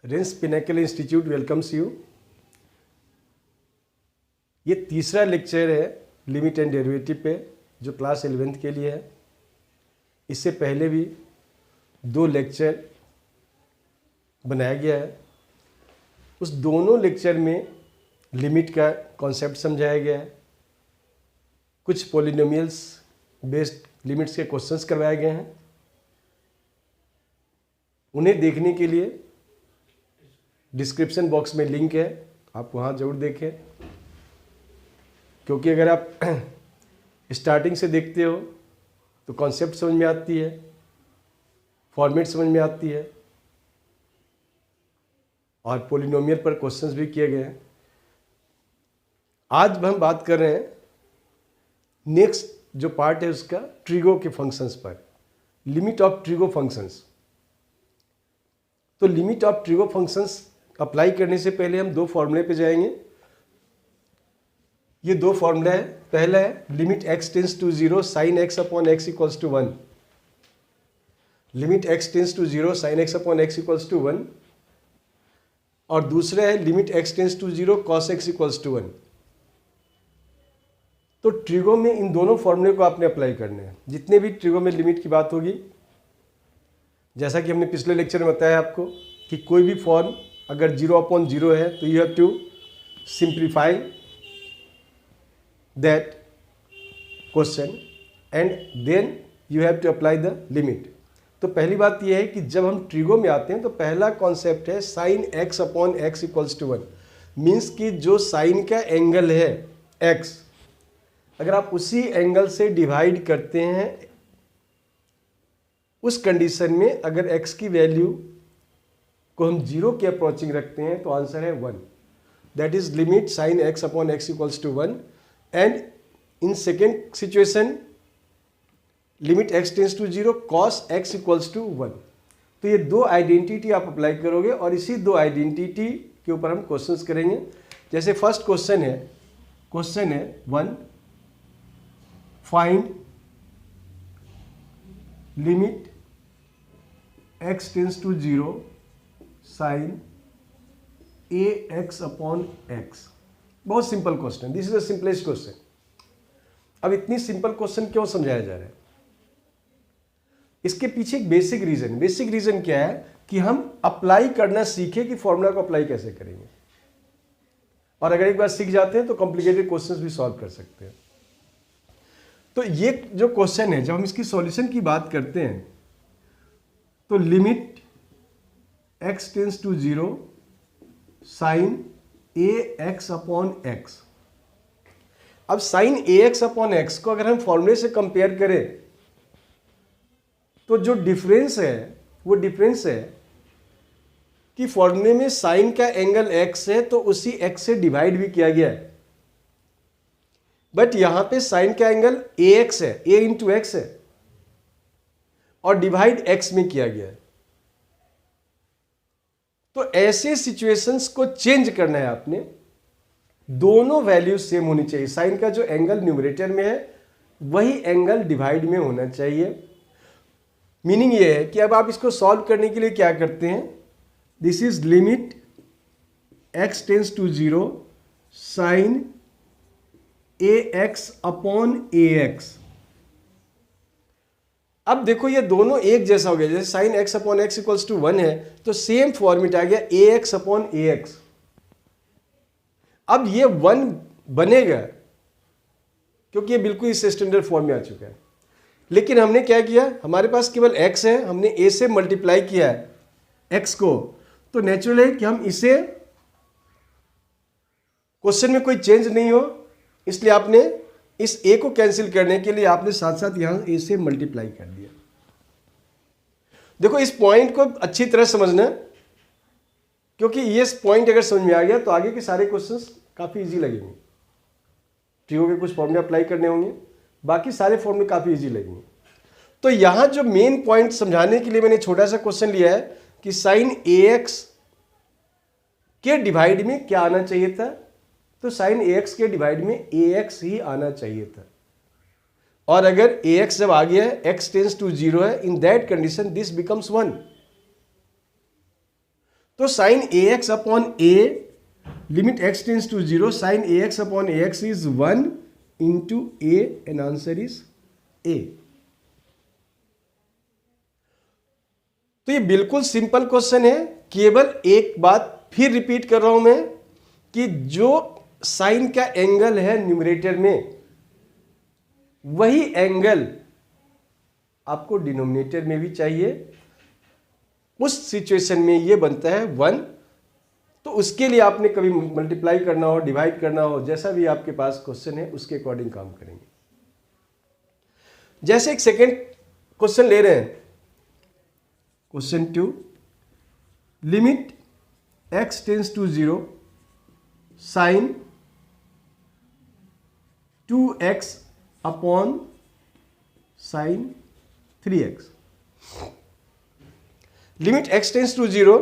Reigns pinnacle institute welcomes you. ये तीसरा lecture है लिमिट एंड डेरिवेटिव पे जो क्लास 11th के लिए है। इससे पहले भी 2 लेक्चर बनाया गया है। उस दोनों लेक्चर में लिमिट का कॉन्सेप्ट समझाया गया है, कुछ पॉलिनोमियल्स बेस्ड लिमिट्स के क्वेश्चंस करवाए गए हैं। उन्हें देखने के लिए डिस्क्रिप्शन बॉक्स में लिंक है, आप वहाँ ज़रूर देखें, क्योंकि अगर आप स्टार्टिंग से देखते हो तो कॉन्सेप्ट समझ में आती है, फॉर्मेट समझ में आती है और पॉलिनोमियल पर क्वेश्चंस भी किए गए हैं। आज हम बात कर रहे हैं नेक्स्ट जो पार्ट है उसका ट्रिगो के फंक्शंस पर, लिमिट ऑफ ट्रिगो फंक्शंस। तो limit of trigo functions apply करने से पहले हम 2 फॉर्मूले पे जाएंगे। ये 2 फॉर्मूला है। पहला है limit x tends to 0 sine x upon x equals to 1। Limit x tends to 0 sine x upon x equals to 1। और दूसरा है limit x tends to 0 cos x equals to 1। तो ट्रिगो में इन दोनों फॉर्मूले को आपने अप्लाई करना है। जितने भी ट्रिगो में लिमिट की बात होगी, जैसा कि हमने पिछले लेक्चर में बताया आपको कि कोई भी फॉर्म अगर 0/0 है तो you have to simplify that question and then you have to apply the limit. तो पहली बात यह है कि जब हम ट्रिगो में आते हैं तो पहला कॉन्सेप्ट है sine x upon x equals to 1। Means कि जो साइन का एंगल है x, अगर आप उसी एंगल से डिवाइड करते हैं, उस कंडीशन में अगर x की वैल्यू को हम 0 के अप्रोचिंग रखते हैं तो आंसर है 1। That is limit sine x upon x equals to 1। And in second situation limit x tends to 0 cos x equals to 1। तो ये 2 आइडेंटिटी आप अप्लाई करोगे और इसी 2 आइडेंटिटी के ऊपर हम क्वेश्चंस करेंगे। जैसे फर्स्ट क्वेश्चन है 1, find limit x tends to 0 sine ax upon x। बहुत simple question, this is the simplest question. अब इतनी सिंपल क्वेश्चन क्यों समझाया जा रहा है? इसके पीछे एक बेसिक रीजन क्या है कि हम अप्लाई करना सीखें कि फॉर्मूला को अप्लाई कैसे करेंगे। और अगर एक बार सीख जाते हैं तो कॉम्प्लिकेटेड क्वेश्चंस भी सॉल्व कर सकते हैं। तो ये जो क्वेश्चन है, जब हम इसकी सॉल्यूशन की बात करते हैं तो limit x tends to 0 sine ax upon x। अब साइन ax अपॉन x को अगर हम फॉर्मूले से कंपेयर करें तो जो डिफरेंस है वो डिफरेंस है कि फॉर्मूले में साइन का एंगल x है तो उसी x से डिवाइड भी किया गया है, बट यहां पे साइन का एंगल ax है, a इंटू एक्स है और डिवाइड x में किया गया है। तो ऐसे सिचुएशंस को चेंज करना है आपने, दोनों वैल्यू सेम होनी चाहिए। साइन का जो एंगल न्यूमरेटर में है वही एंगल डिवाइड में होना चाहिए। मीनिंग ये है कि अब आप इसको सॉल्व करने के लिए क्या करते हैं, this is limit x tends to 0 sine ax upon ax। अब देखो ये दोनों एक जैसा हो गया। जैसे sine x upon x equals to 1 है तो सेम फॉर्मेट आ गया ax अपॉन ax। अब ये 1 बनेगा क्योंकि ये बिल्कुल इस स्टैंडर्ड फॉर्म में आ चुका है। लेकिन हमने क्या किया, हमारे पास केवल x है, हमने a से मल्टीप्लाई किया है x को, तो नेचुरल है कि हम इसे, क्वेश्चन में कोई चेंज नहीं हो, इसलिए आपने इस a को कैंसिल करने के लिए आपने साथ साथ यहां a से मल्टीप्लाई कर दिया। देखो इस पॉइंट को अच्छी तरह समझना, क्योंकि ये पॉइंट अगर समझ में आ गया तो आगे के सारे क्वेश्चंस काफी इजी लगेंगे। ट्रिगो के कुछ फॉर्मूले अप्लाई करने होंगे, बाकी सारे फॉर्मूले काफी इजी लगेंगे। तो यहां जो मेन पॉइंट समझाने के लिए मैंने छोटा सा क्वेश्चन लिया है कि साइन ax के डिवाइड में क्या आना चाहिए था, तो साइन ax के डिवाइड में ax ही आना चाहिए था। और अगर ax जब आ गया है, x टेंस टू 0 है, in that condition this becomes 1। तो sine a x upon a, limit x tends to 0, sine a x upon a x is 1 into a and answer is a. तो ये बिल्कुल simple question है। केवल एक बात फिर रिपीट कर रहा हूं मैं कि जो साइन का एंगल है न्यूमरेटर में, वही एंगल आपको डिनोमिनेटर में भी चाहिए। उस सिचुएशन में ये बनता है 1। तो उसके लिए आपने कभी मल्टीप्लाई करना हो, डिवाइड करना हो, जैसा भी आपके पास क्वेश्चन है उसके अकॉर्डिंग काम करेंगे। जैसे एक सेकेंड क्वेश्चन ले रहे हैं, question 2, limit x tends to 0, sine 2x upon sine 3x। Limit x tends to 0,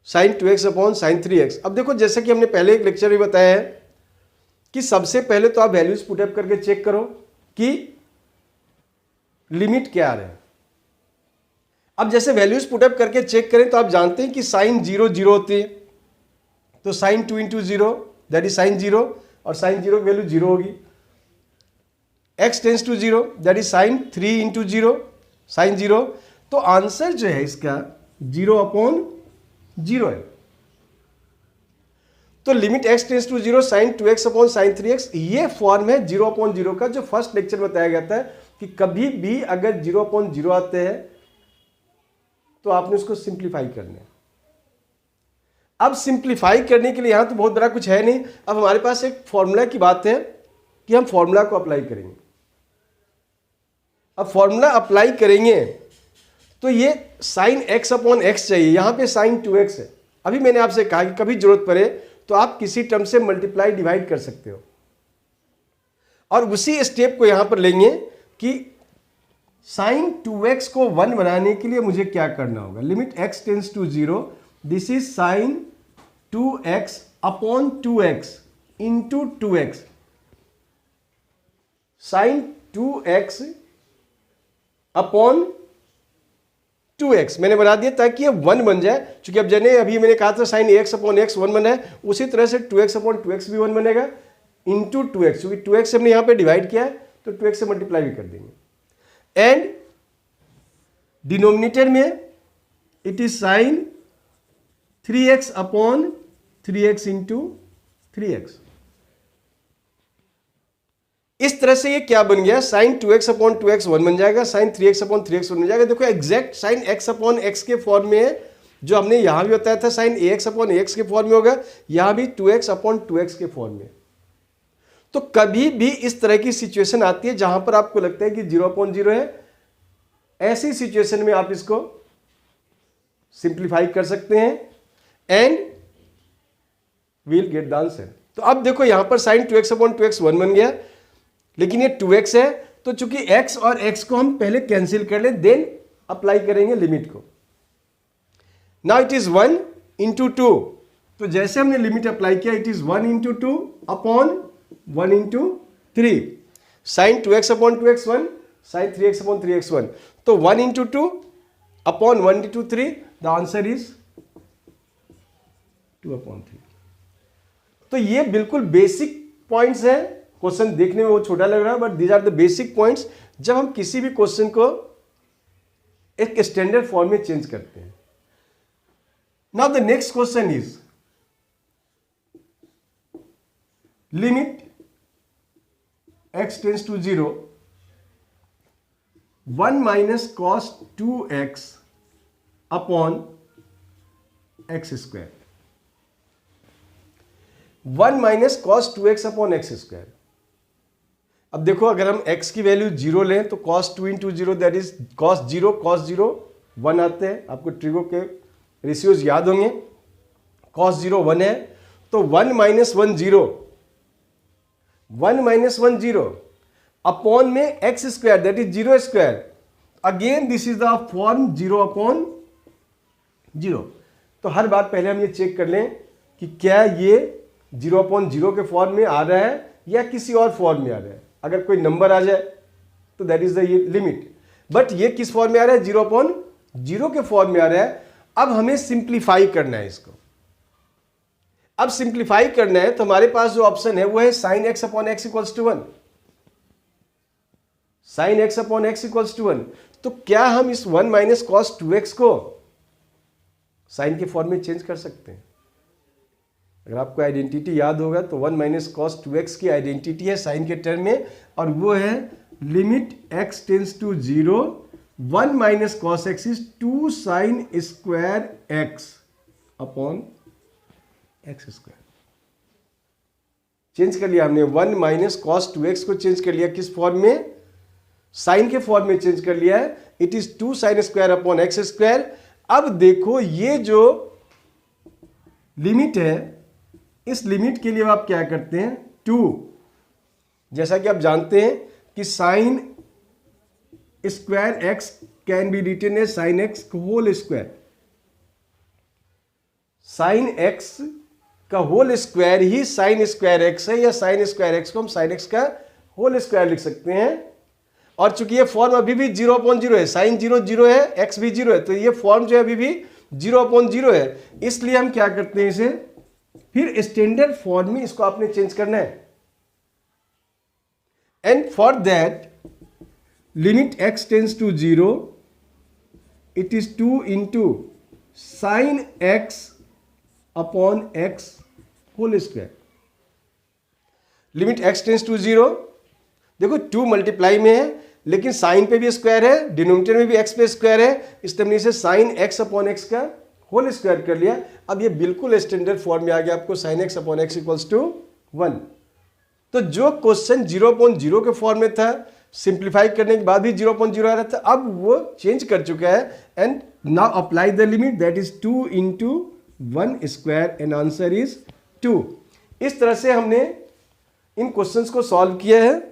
sine 2x upon sine 3x। अब देखो, जैसा कि हमने पहले एक लेक्चर में बताया है कि सबसे पहले तो आप वैल्यूज पुटअप करके चेक करो कि लिमिट क्या आ रहा है। अब जैसे वैल्यूज पुटअप करके चेक करें तो आप जानते हैं कि साइन 0 0 होती है, तो sine 2 into 0 that is sine 0, और साइन 0 की वैल्यू 0 होगी। x tends to 0 that is sine 3 into 0, sine 0। तो आंसर जो है इसका 0 अपॉन 0 है। तो limit x tends to 0, sine 2x upon sine 3x, ये फॉर्म है 0 अपॉन 0 का, जो फर्स्ट लेक्चर में बताया गया था कि कभी भी अगर 0 अपॉन 0 आते हैं तो आपने उसको सिंप्लीफाई करना है। अब सिंप्लीफाई करने के लिए यहां तो बहुत बड़ा कुछ है नहीं। अब हमारे पास एक फॉर्मूला की बात है कि हम फॉर्मूला को अप्लाई करेंगे। अब फॉर्मूला अप्लाई करेंगे तो ये साइन x अपॉन x चाहिए, यहां पे साइन 2x है। अभी मैंने आपसे कहा कि कभी जरूरत पड़े तो आप किसी टर्म से मल्टीप्लाई डिवाइड कर सकते हो, और उसी स्टेप को यहां पर लेंगे कि साइन 2x को 1 बनाने के लिए मुझे क्या करना होगा। Limit x tends to 0, this is sine 2x upon 2x into 2x, sine 2x upon 2x मैंने बना दिया ताकि ये 1 बन जाए। क्योंकि अब जने अभी मैंने कहा था साइन x अपॉन x 1 बना है, उसी तरह से 2x अपॉन 2x भी 1 बनेगा इंटू 2x, क्योंकि 2x हमने यहां पे डिवाइड किया है तो 2x से मल्टीप्लाई भी कर देंगे। एंड डिनोमिनेटर में it is sine 3x upon 3x into 3x। इस तरह से ये क्या बन गया, साइन 2x अपॉन 2x 1 बन जाएगा, साइन 3x अपॉन 3x 1 बन जाएगा। देखो exact sine x upon x के फॉर्म में है, जो हमने यहां भी बताया था साइन ax अपॉन ax के फॉर्म में होगा, यहां भी 2x अपॉन 2x के फॉर्म में। तो कभी भी इस तरह की सिचुएशन आती है जहां पर आपको लगता है कि 0 अपॉन 0 है, ऐसी सिचुएशन में आप इसको सिंप्लीफाई कर सकते हैं and we'll get the answer. तो अब देखो यहां पर साइन 2x अपॉन 2x 1 बन गया, लेकिन ये 2x है, तो चूंकि x और x को हम पहले कैंसिल कर लें, देन अप्लाई करेंगे लिमिट को। नाउ इट इज 1 इंटू 2, तो जैसे हमने लिमिट अप्लाई किया it is 1 into 2 upon 1 into 3, sine 2x upon 2x 1, sine 3x upon 3x 1, तो 1 into 2 upon 1 into 3, the answer is 2 upon 3। तो ये बिल्कुल बेसिक पॉइंट्स है। क्वेश्चन देखने में वो छोटा लग रहा है, but these are the basic points जब हम किसी भी क्वेश्चन को एक स्टैंडर्ड फॉर्म में चेंज करते हैं। Now the next question is limit x tends to 0, 1 minus cos 2x upon x square, 1 minus cos 2x upon x square. अब देखो अगर हम x की वैल्यू 0 लें तो cos 2 into 0 that is cos 0 1 आते हैं। आपको ट्रिगो के रेशियोज याद होंगे, cos 0 1 है, तो 1 माइनस 1 0, 1 माइनस 1 0 अपॉन में x square that is 0 square. Again this is the form 0 upon 0। तो हर बार पहले हम ये चेक कर लें कि क्या ये 0 अपॉन 0 के फॉर्म में आ रहा है या किसी और फॉर्म में आ रहा है। अगर कोई नंबर आ जाए तो that is the limit, but ये किस फॉर्म में आ रहा है, 0 अपॉन 0 के फॉर्म में आ रहा है। अब हमें सिंप्लीफाई करना है इसको। अब सिंप्लीफाई करना है तो हमारे पास जो ऑप्शन है वो है sine x upon x equals to 1। Sine x upon x equals to 1। तो क्या हम इस 1 माइनस कॉस 2x को साइन के फॉर्म में चेंज कर सकते हैं? अगर आपको आइडेंटिटी याद होगा तो 1 माइनस कॉस 2x की आइडेंटिटी है साइन के टर्म में, और वो है limit x tends to 0 1 minus cos x is 2 sine square x upon x square. Change कर लिया हमने, 1 माइनस कॉस 2x को चेंज कर लिया किस फॉर्म में? साइन के फॉर्म में चेंज कर लिया है। It is 2 sine square upon x square. अब देखो ये जो लिमिट है, इस लिमिट के लिए आप क्या करते हैं? 2, जैसा कि आप जानते हैं कि sine square x can be written as sine x whole square. Sine x का होल स्क्वायर ही साइन स्क्वायर एक्स है, या साइन स्क्वायर एक्स को हम साइन एक्स का होल स्क्वायर लिख सकते हैं। और चूंकि ये फॉर्म अभी भी 0/0 है, साइन 0 0 है, एक्स भी 0 है, तो ये फॉर्म जो है अभी भी 0/0 है। इसलिए हम क्या करते हैं, इसे फिर स्टैंडर्ड फॉर्म में इसको आपने चेंज करना है। And for that limit x tends to 0 it is 2 into sine x upon x whole square. Limit x tends to 0, देखो 2 मल्टीप्लाई में है लेकिन साइन पे भी स्क्वायर है, डिनोमिनेटर में भी x पे स्क्वायर है, इस तरीके से साइन x अपॉन x का होल स्क्वायर कर लिया। अब ये बिल्कुल स्टैंडर्ड फॉर्म में आ गया आपको, sine x upon x equals to 1। तो जो क्वेश्चन 0/0 के फॉर्म में था, सिंप्लीफाई करने के बाद भी 0/0 आ रहा था, अब वो चेंज कर चुका है। And now apply the limit, that is 2 into 1 square and answer is 2। इस तरह से हमने इन क्वेश्चंस को सॉल्व किया है।